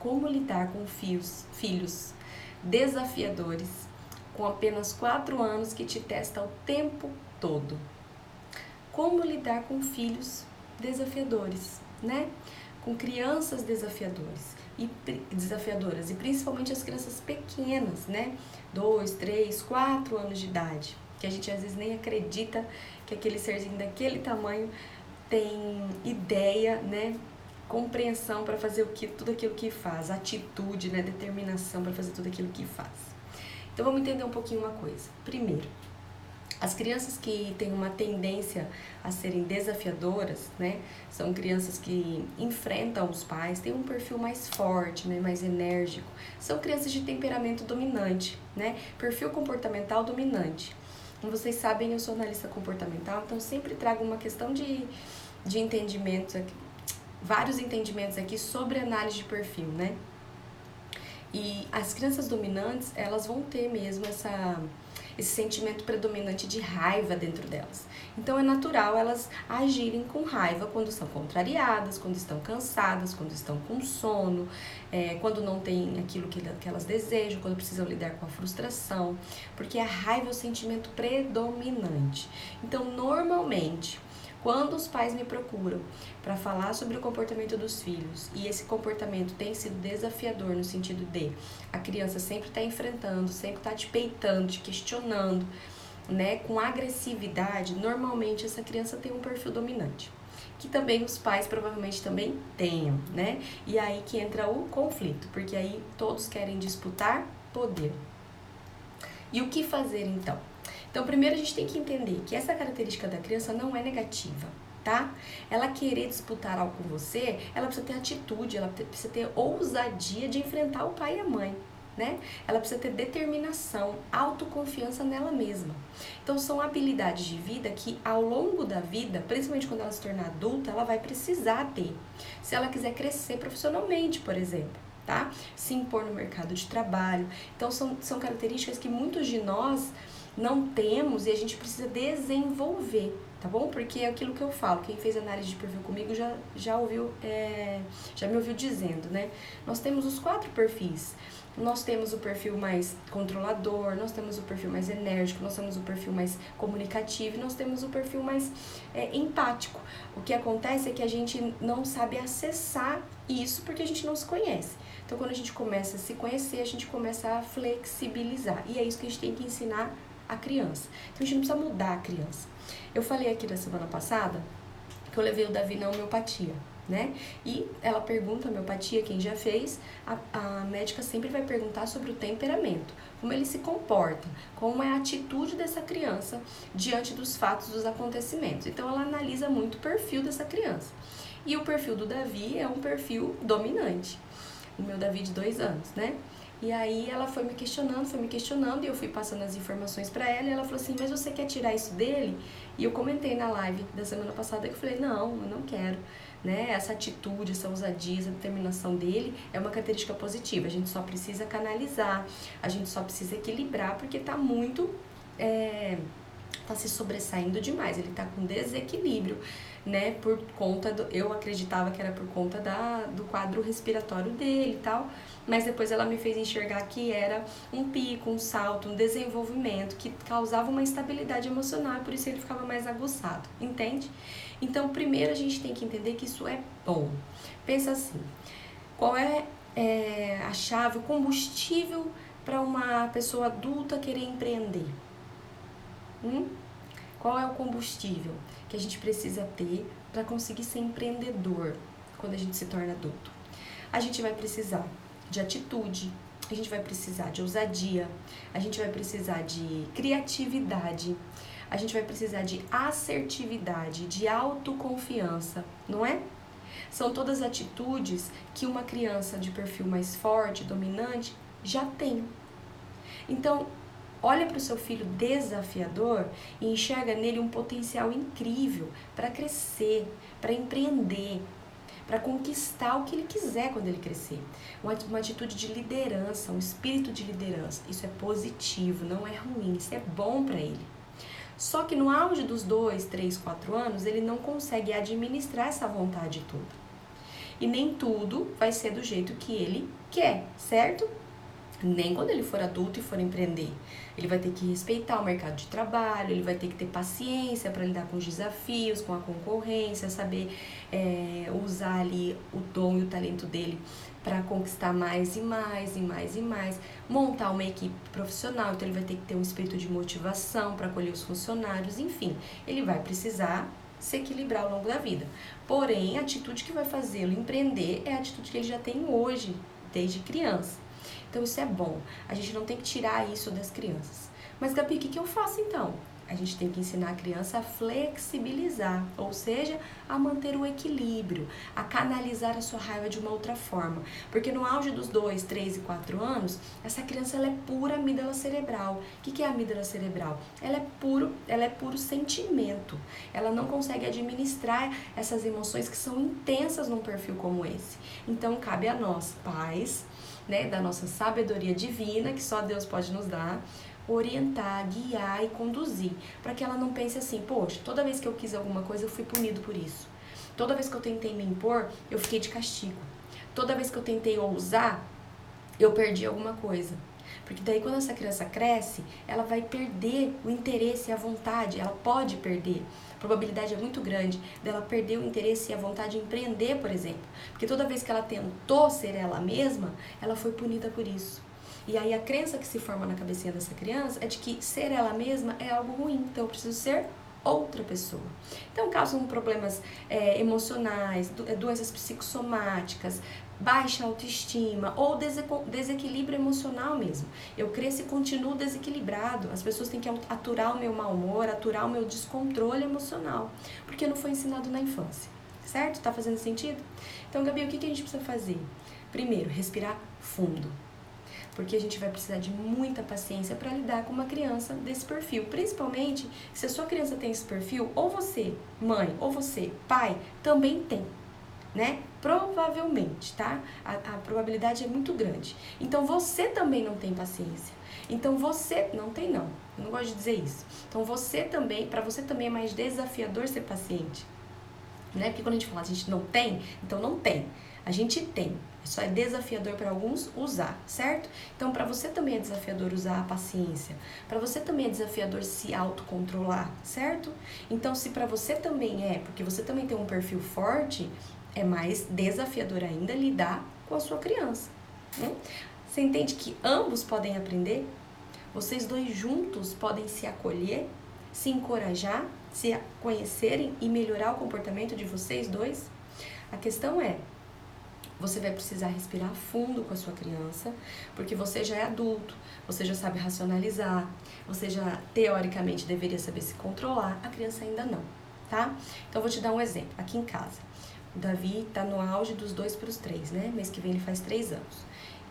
como lidar com filhos desafiadores com apenas 4 anos que te testa o tempo todo. Como lidar com filhos desafiadores, né? Com crianças desafiadoras e principalmente as crianças pequenas, né? 2, 3, 4 anos de idade, que a gente às vezes nem acredita que aquele serzinho daquele tamanho tem ideia, né? Compreensão para fazer tudo aquilo que faz, atitude, né? Determinação para fazer tudo aquilo que faz. Então vamos entender um pouquinho uma coisa. Primeiro, as crianças que têm uma tendência a serem desafiadoras, né, são crianças que enfrentam os pais, têm um perfil mais forte, né, mais enérgico. São crianças de temperamento dominante, né, perfil comportamental dominante. Como vocês sabem, eu sou analista comportamental, então sempre trago uma questão de entendimentos aqui, vários entendimentos aqui sobre análise de perfil, né. E as crianças dominantes, elas vão ter mesmo esse sentimento predominante de raiva dentro delas. Então é natural elas agirem com raiva quando são contrariadas, quando estão cansadas, quando estão com sono, quando não tem aquilo que elas desejam, quando precisam lidar com a frustração, porque a raiva é o sentimento predominante. Então, normalmente, quando os pais me procuram para falar sobre o comportamento dos filhos e esse comportamento tem sido desafiador no sentido de a criança sempre está enfrentando, sempre está te peitando, te questionando, né, com agressividade, normalmente essa criança tem um perfil dominante, que também os pais provavelmente também tenham, né? E aí que entra o conflito, porque aí todos querem disputar poder. E o que fazer então? Então, primeiro a gente tem que entender que essa característica da criança não é negativa, tá? Ela querer disputar algo com você, ela precisa ter atitude, ela precisa ter ousadia de enfrentar o pai e a mãe, né? Ela precisa ter determinação, autoconfiança nela mesma. Então, são habilidades de vida que ao longo da vida, principalmente quando ela se tornar adulta, ela vai precisar ter. Se ela quiser crescer profissionalmente, por exemplo, tá? Se impor no mercado de trabalho. Então, são características que muitos de nós não temos e a gente precisa desenvolver, tá bom? Porque é aquilo que eu falo, quem fez análise de perfil comigo já me ouviu dizendo, né? Nós temos os 4 perfis. Nós temos o perfil mais controlador, nós temos o perfil mais enérgico, nós temos o perfil mais comunicativo e nós temos o perfil mais empático. O que acontece é que a gente não sabe acessar isso porque a gente não se conhece. Então, quando a gente começa a se conhecer, a gente começa a flexibilizar. E é isso que a gente tem que ensinar a criança. Então, a gente não precisa mudar a criança. Eu falei aqui da semana passada que eu levei o Davi na homeopatia, né? E ela pergunta, a homeopatia, quem já fez, a médica sempre vai perguntar sobre o temperamento, como ele se comporta, como é a atitude dessa criança diante dos fatos, dos acontecimentos. Então, ela analisa muito o perfil dessa criança. E o perfil do Davi é um perfil dominante. O meu Davi de 2 anos, né? E aí ela foi me questionando e eu fui passando as informações pra ela e ela falou assim, mas você quer tirar isso dele? E eu comentei na live da semana passada que eu falei, não, eu não quero, né? Essa atitude, essa ousadia, essa determinação dele é uma característica positiva, a gente só precisa canalizar, a gente só precisa equilibrar porque tá muito, tá se sobressaindo demais, ele tá com desequilíbrio, né, por conta eu acreditava que era por conta do quadro respiratório dele e tal, mas depois ela me fez enxergar que era um pico, um salto, um desenvolvimento que causava uma instabilidade emocional e por isso ele ficava mais aguçado, entende? Então, primeiro a gente tem que entender que isso é bom. Pensa assim, qual é a chave, o combustível para uma pessoa adulta querer empreender? Qual é o combustível que a gente precisa ter para conseguir ser empreendedor quando a gente se torna adulto? A gente vai precisar de atitude, a gente vai precisar de ousadia, a gente vai precisar de criatividade, a gente vai precisar de assertividade, de autoconfiança, não é? São todas atitudes que uma criança de perfil mais forte, dominante, já tem. Então, olha para o seu filho desafiador e enxerga nele um potencial incrível para crescer, para empreender, para conquistar o que ele quiser quando ele crescer. Uma atitude de liderança, um espírito de liderança. Isso é positivo, não é ruim, isso é bom para ele. Só que no auge dos 2, 3, 4 anos, ele não consegue administrar essa vontade toda. E nem tudo vai ser do jeito que ele quer, certo? Nem quando ele for adulto e for empreender. Ele vai ter que respeitar o mercado de trabalho, ele vai ter que ter paciência para lidar com os desafios, com a concorrência, saber usar ali o dom e o talento dele para conquistar mais e mais e mais e mais, montar uma equipe profissional, então ele vai ter que ter um espírito de motivação para acolher os funcionários, enfim, ele vai precisar se equilibrar ao longo da vida. Porém, a atitude que vai fazê-lo empreender é a atitude que ele já tem hoje, desde criança. Então isso é bom, a gente não tem que tirar isso das crianças. Mas Gabi, o que eu faço então? A gente tem que ensinar a criança a flexibilizar, ou seja, a manter o equilíbrio, a canalizar a sua raiva de uma outra forma. Porque no auge dos 2, 3 e 4 anos, essa criança ela é pura amígdala cerebral. O que é a amígdala cerebral? Ela é puro sentimento. Ela não consegue administrar essas emoções que são intensas num perfil como esse. Então cabe a nós, pais, né, da nossa sabedoria divina, que só Deus pode nos dar, orientar, guiar e conduzir, para que ela não pense assim, poxa, toda vez que eu quis alguma coisa eu fui punido por isso, toda vez que eu tentei me impor eu fiquei de castigo, toda vez que eu tentei ousar eu perdi alguma coisa. Porque daí quando essa criança cresce, ela vai perder o interesse e a vontade, ela pode perder. A probabilidade é muito grande dela perder o interesse e a vontade de empreender, por exemplo. Porque toda vez que ela tentou ser ela mesma, ela foi punida por isso. E aí a crença que se forma na cabecinha dessa criança é de que ser ela mesma é algo ruim, então eu preciso ser outra pessoa. Então causam problemas emocionais, doenças psicossomáticas, baixa autoestima ou desequilíbrio emocional mesmo. Eu cresço e continuo desequilibrado. As pessoas têm que aturar o meu mau humor, aturar o meu descontrole emocional, porque não foi ensinado na infância, certo? Tá fazendo sentido? Então, Gabi, o que a gente precisa fazer? Primeiro, respirar fundo, porque a gente vai precisar de muita paciência para lidar com uma criança desse perfil. Principalmente se a sua criança tem esse perfil, ou você, mãe, ou você, pai, também tem, né? Provavelmente, tá? A probabilidade é muito grande. Então você também não tem paciência. Então você não tem, não. Eu não gosto de dizer isso. Então você também, para você também é mais desafiador ser paciente, né? Porque quando a gente fala a gente não tem, então não tem. A gente tem. Só é desafiador para alguns usar, certo? Então, para você também é desafiador usar a paciência. Para você também é desafiador se autocontrolar, certo? Então, se para você também é, porque você também tem um perfil forte, é mais desafiador ainda lidar com a sua criança. Você entende que ambos podem aprender? Vocês dois juntos podem se acolher, se encorajar, se conhecerem e melhorar o comportamento de vocês dois? A questão é, você vai precisar respirar fundo com a sua criança, porque você já é adulto, você já sabe racionalizar, você já teoricamente deveria saber se controlar, a criança ainda não, tá? Então eu vou te dar um exemplo, aqui em casa. O Davi tá no auge dos 2 para os 3, né? Mês que vem ele faz 3 anos.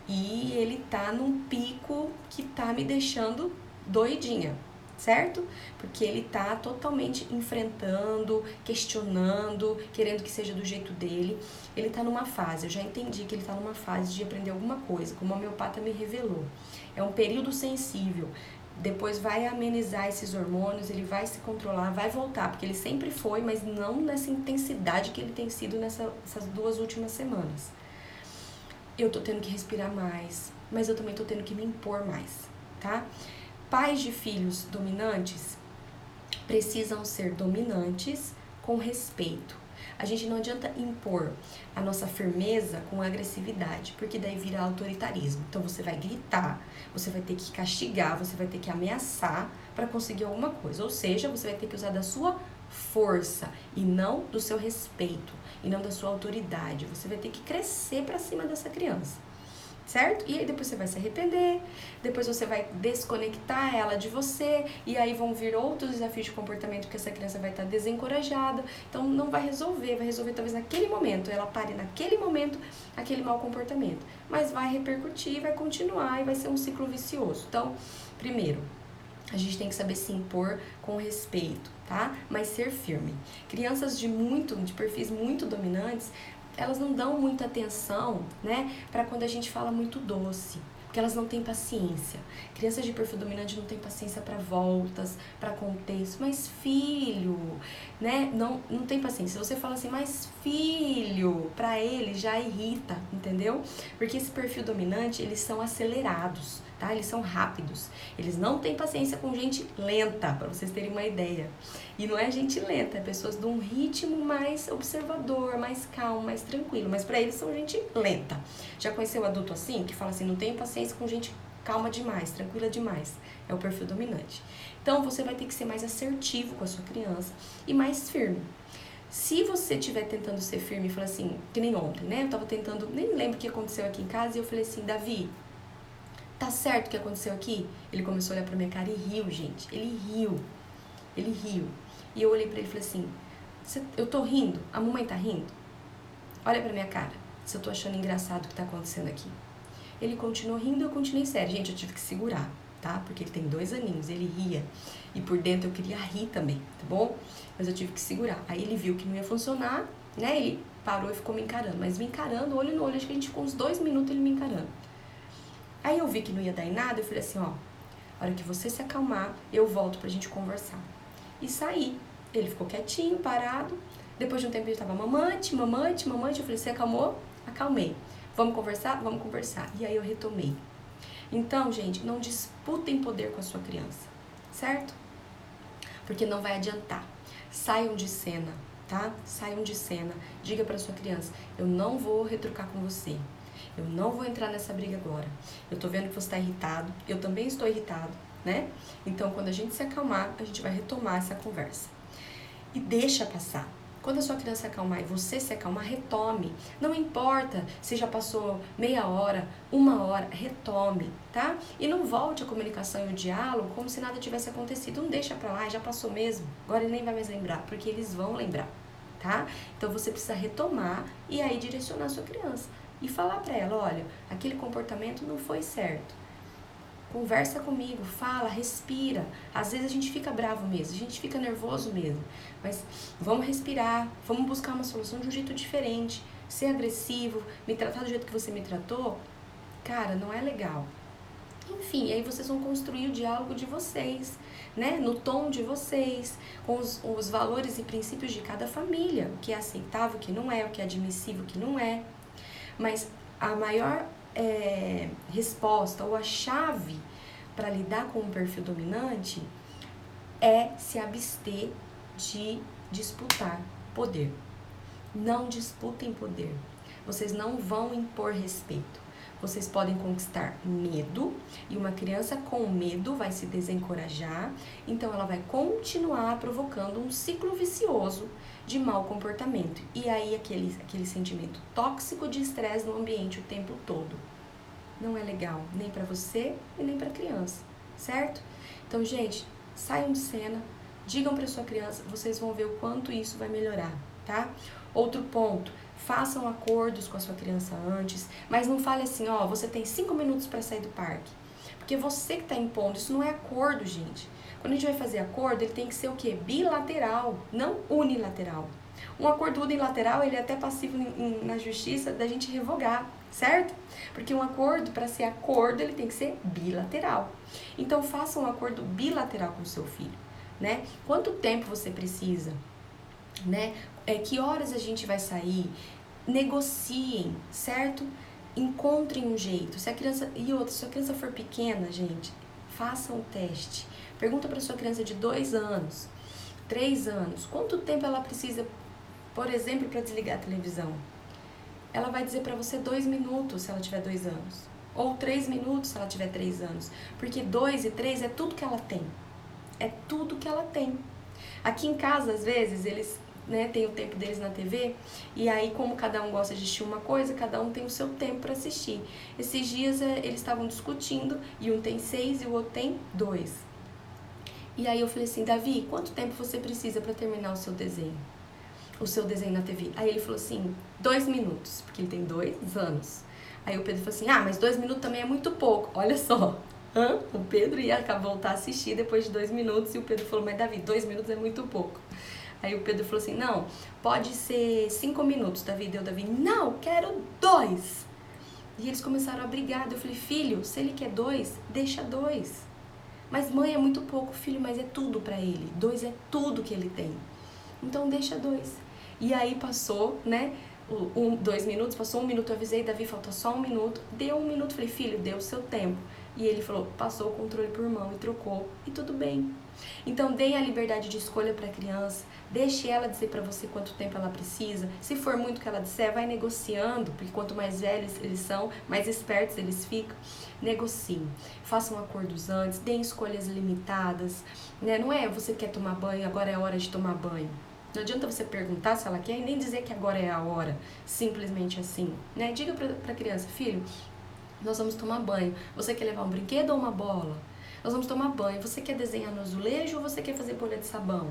E ele tá num pico que tá me deixando doidinha, certo? Porque ele tá totalmente enfrentando, questionando, querendo que seja do jeito dele. Ele tá numa fase, eu já entendi que ele tá numa fase de aprender alguma coisa, como a homeopata me revelou. É um período sensível. Depois vai amenizar esses hormônios, ele vai se controlar, vai voltar, porque ele sempre foi, mas não nessa intensidade que ele tem sido nessas 2 últimas semanas. Eu tô tendo que respirar mais, mas eu também tô tendo que me impor mais, tá? Pais de filhos dominantes precisam ser dominantes com respeito. A gente não adianta impor a nossa firmeza com agressividade, porque daí vira autoritarismo. Então você vai gritar, você vai ter que castigar, você vai ter que ameaçar para conseguir alguma coisa. Ou seja, você vai ter que usar da sua força e não do seu respeito, e não da sua autoridade. Você vai ter que crescer para cima dessa criança, certo? E aí depois você vai se arrepender, depois você vai desconectar ela de você, e aí vão vir outros desafios de comportamento que essa criança vai estar desencorajada, então não vai resolver talvez naquele momento, ela pare naquele momento aquele mau comportamento, mas vai repercutir, vai continuar e vai ser um ciclo vicioso. Então, primeiro, a gente tem que saber se impor com respeito, tá? Mas ser firme. Crianças de perfis muito dominantes, elas não dão muita atenção, né, para quando a gente fala muito doce. Porque elas não têm paciência. Crianças de perfil dominante não têm paciência para voltas, para contexto. Mas filho, né? Não tem paciência. Se você fala assim, mas filho, para ele já irrita, entendeu? Porque esse perfil dominante, eles são acelerados, tá? Eles são rápidos. Eles não têm paciência com gente lenta, para vocês terem uma ideia. E não é gente lenta, é pessoas de um ritmo mais observador, mais calmo, mais tranquilo. Mas para eles são gente lenta. Já conheceu adulto assim, que fala assim, não tenho paciência com gente calma demais, tranquila demais? É o perfil dominante. Então você vai ter que ser mais assertivo com a sua criança e mais firme. Se você estiver tentando ser firme e falar assim, que nem ontem, né? Eu tava tentando, nem lembro o que aconteceu aqui em casa, e eu falei assim, Davi, tá certo o que aconteceu aqui? Ele começou a olhar pra minha cara e riu, gente. Ele riu. E eu olhei pra ele e falei assim, eu tô rindo? A mamãe tá rindo? Olha pra minha cara, se eu tô achando engraçado o que tá acontecendo aqui. Ele continuou rindo e eu continuei sério. Gente, eu tive que segurar, tá? Porque ele tem 2 aninhos, ele ria. E por dentro eu queria rir também, tá bom? Mas eu tive que segurar. Aí ele viu que não ia funcionar, né? Ele parou e ficou me encarando. Mas me encarando, olho no olho, acho que a gente ficou uns 2 minutos ele me encarando. Aí eu vi que não ia dar em nada, eu falei assim, ó, a hora que você se acalmar, eu volto pra gente conversar. E saí. Ele ficou quietinho, parado. Depois de um tempo ele tava mamante. Eu falei, você acalmou? Acalmei. Vamos conversar? Vamos conversar. E aí eu retomei. Então, gente, não disputem poder com a sua criança, certo? Porque não vai adiantar. Saiam de cena, tá? Saiam de cena. Diga pra sua criança, eu não vou retrucar com você. Eu não vou entrar nessa briga agora. Eu tô vendo que você tá irritado. Eu também estou irritado, né? Então, quando a gente se acalmar, a gente vai retomar essa conversa. E deixa passar. Quando a sua criança se acalmar e você se acalmar, retome. Não importa se já passou meia hora, 1 hora, retome, tá? E não volte a comunicação e o diálogo como se nada tivesse acontecido. Não deixa pra lá, já passou mesmo. Agora ele nem vai mais lembrar, porque eles vão lembrar, tá? Então você precisa retomar e aí direcionar a sua criança. E falar pra ela, olha, aquele comportamento não foi certo. Conversa comigo, fala, respira. Às vezes a gente fica bravo mesmo, a gente fica nervoso mesmo. Mas vamos respirar, vamos buscar uma solução de um jeito diferente. Ser agressivo, me tratar do jeito que você me tratou, cara, não é legal. Enfim, aí vocês vão construir o diálogo de vocês, né? No tom de vocês, com os valores e princípios de cada família. O que é aceitável, o que não é, o que é admissível, o que não é. Mas a maior resposta ou a chave para lidar com um perfil dominante é se abster de disputar poder. Não disputem poder. Vocês não vão impor respeito. Vocês podem conquistar medo, e uma criança com medo vai se desencorajar, então ela vai continuar provocando um ciclo vicioso de mau comportamento. E aí aquele sentimento tóxico de estresse no ambiente o tempo todo. Não é legal, nem pra você e nem pra criança, certo? Então, gente, saiam de cena, digam pra sua criança, vocês vão ver o quanto isso vai melhorar, tá? Outro ponto, façam acordos com a sua criança antes, mas não fale assim, ó, você tem 5 minutos pra sair do parque. Porque você que tá impondo, isso não é acordo, gente. Quando a gente vai fazer acordo, ele tem que ser o quê? Bilateral, não unilateral. Um acordo unilateral, ele é até passivo na justiça da gente revogar, certo? Porque um acordo, para ser acordo, ele tem que ser bilateral. Então, faça um acordo bilateral com o seu filho, né? Quanto tempo você precisa, né? Que horas a gente vai sair? Negociem, certo? Encontrem um jeito. Se a criança for pequena, gente, façam um teste. Pergunta para sua criança de 2 anos, 3 anos, quanto tempo ela precisa, por exemplo, para desligar a televisão? Ela vai dizer para você 2 minutos se ela tiver 2 anos. Ou 3 minutos se ela tiver 3 anos. Porque 2 e 3 é tudo que ela tem. É tudo que ela tem. Aqui em casa, às vezes, eles tem o tempo deles na TV, e aí como cada um gosta de assistir uma coisa, cada um tem o seu tempo para assistir. Esses dias eles estavam discutindo, e um tem 6 e o outro tem 2. E aí eu falei assim, Davi, quanto tempo você precisa para terminar o seu desenho? O seu desenho na TV? Aí ele falou assim, 2 minutos, porque ele tem 2 anos. Aí o Pedro falou assim, mas 2 minutos também é muito pouco, olha só. O Pedro ia voltar a assistir depois de 2 minutos, e o Pedro falou, mas Davi, 2 minutos é muito pouco. Aí o Pedro falou assim, não, pode ser 5 minutos, Davi. Deu, Davi, não, quero 2. E eles começaram a brigar. Eu falei, filho, se ele quer 2, deixa 2. Mas mãe, é muito pouco, filho, mas é tudo pra ele. 2 é tudo que ele tem. Então deixa 2. E aí passou, né, 2 minutos, passou 1 minuto, eu avisei, Davi, falta só 1 minuto. Deu 1 minuto, falei, filho, deu o seu tempo. E ele falou, passou o controle por mão e trocou, e tudo bem. Então, dê a liberdade de escolha para a criança, deixe ela dizer para você quanto tempo ela precisa. Se for muito que ela disser, vai negociando, porque quanto mais velhos eles são, mais espertos eles ficam. Negociem, façam acordos antes, deem escolhas limitadas, né? Não é você quer tomar banho, agora é a hora de tomar banho. Não adianta você perguntar se ela quer e nem dizer que agora é a hora, simplesmente assim, né? Diga para a criança, filho, nós vamos tomar banho. Você quer levar um brinquedo ou uma bola? Nós vamos tomar banho. Você quer desenhar no azulejo ou você quer fazer bolha de sabão?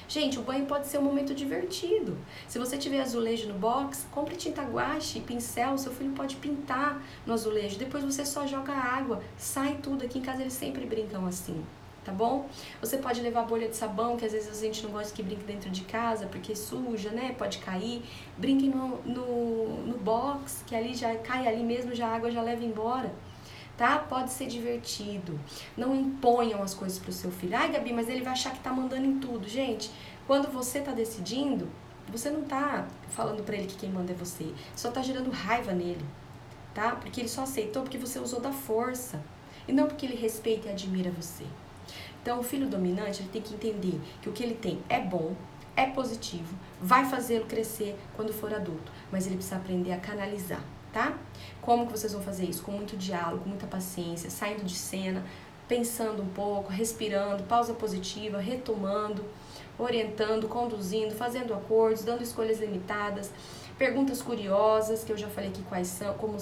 Gente, o banho pode ser um momento divertido. Se você tiver azulejo no box, compre tinta guache, pincel, seu filho pode pintar no azulejo. Depois você só joga água, sai tudo. Aqui em casa eles sempre brincam assim, tá bom? Você pode levar bolha de sabão, que às vezes a gente não gosta que brinque dentro de casa, porque suja, né? Pode cair. Brinque no box, que ali já cai ali mesmo, já a água já leva embora. Tá? Pode ser divertido. Não imponham as coisas pro seu filho. Ai, Gabi, mas ele vai achar que tá mandando em tudo. Gente, quando você tá decidindo, você não tá falando pra ele que quem manda é você. Só tá gerando raiva nele, tá? Porque ele só aceitou porque você usou da força. E não porque ele respeita e admira você. Então, o filho dominante, ele tem que entender que o que ele tem é bom, é positivo, vai fazê-lo crescer quando for adulto. Mas ele precisa aprender a canalizar. Tá? Como que vocês vão fazer isso? Com muito diálogo, com muita paciência, saindo de cena, pensando um pouco, respirando, pausa positiva, retomando, orientando, conduzindo, fazendo acordos, dando escolhas limitadas, perguntas curiosas, que eu já falei aqui quais são, como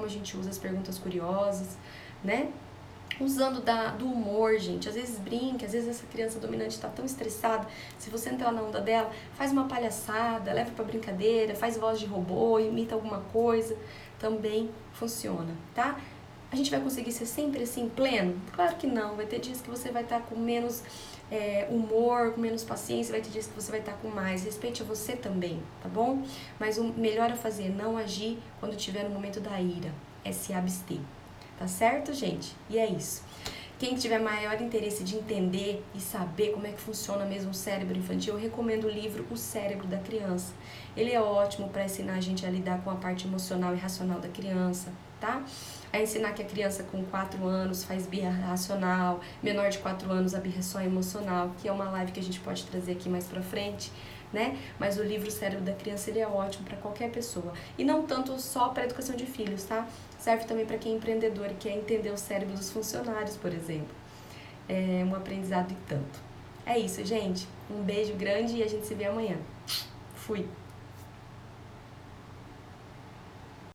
a gente usa as perguntas curiosas, né? Usando do humor, gente. Às vezes brinca, às vezes essa criança dominante está tão estressada. Se você entrar na onda dela, faz uma palhaçada, leva pra brincadeira, faz voz de robô, imita alguma coisa. Também funciona, tá? A gente vai conseguir ser sempre assim, pleno? Claro que não. Vai ter dias que você vai estar com menos humor, com menos paciência. Vai ter dias que você vai estar com mais. Respeite a você também, tá bom? Mas o melhor a fazer é não agir quando tiver no momento da ira. É se abster. Tá certo, gente? E é isso. Quem tiver maior interesse de entender e saber como é que funciona mesmo o cérebro infantil, eu recomendo o livro O Cérebro da Criança. Ele é ótimo para ensinar a gente a lidar com a parte emocional e racional da criança, tá? A ensinar que a criança com 4 anos faz birra racional, menor de 4 anos a birra só emocional, que é uma live que a gente pode trazer aqui mais pra frente, né? Mas o livro O Cérebro da Criança, ele é ótimo para qualquer pessoa. E não tanto só para educação de filhos, tá? Serve também para quem é empreendedor e quer entender o cérebro dos funcionários, por exemplo. É um aprendizado e tanto. É isso, gente. Um beijo grande e a gente se vê amanhã. Fui!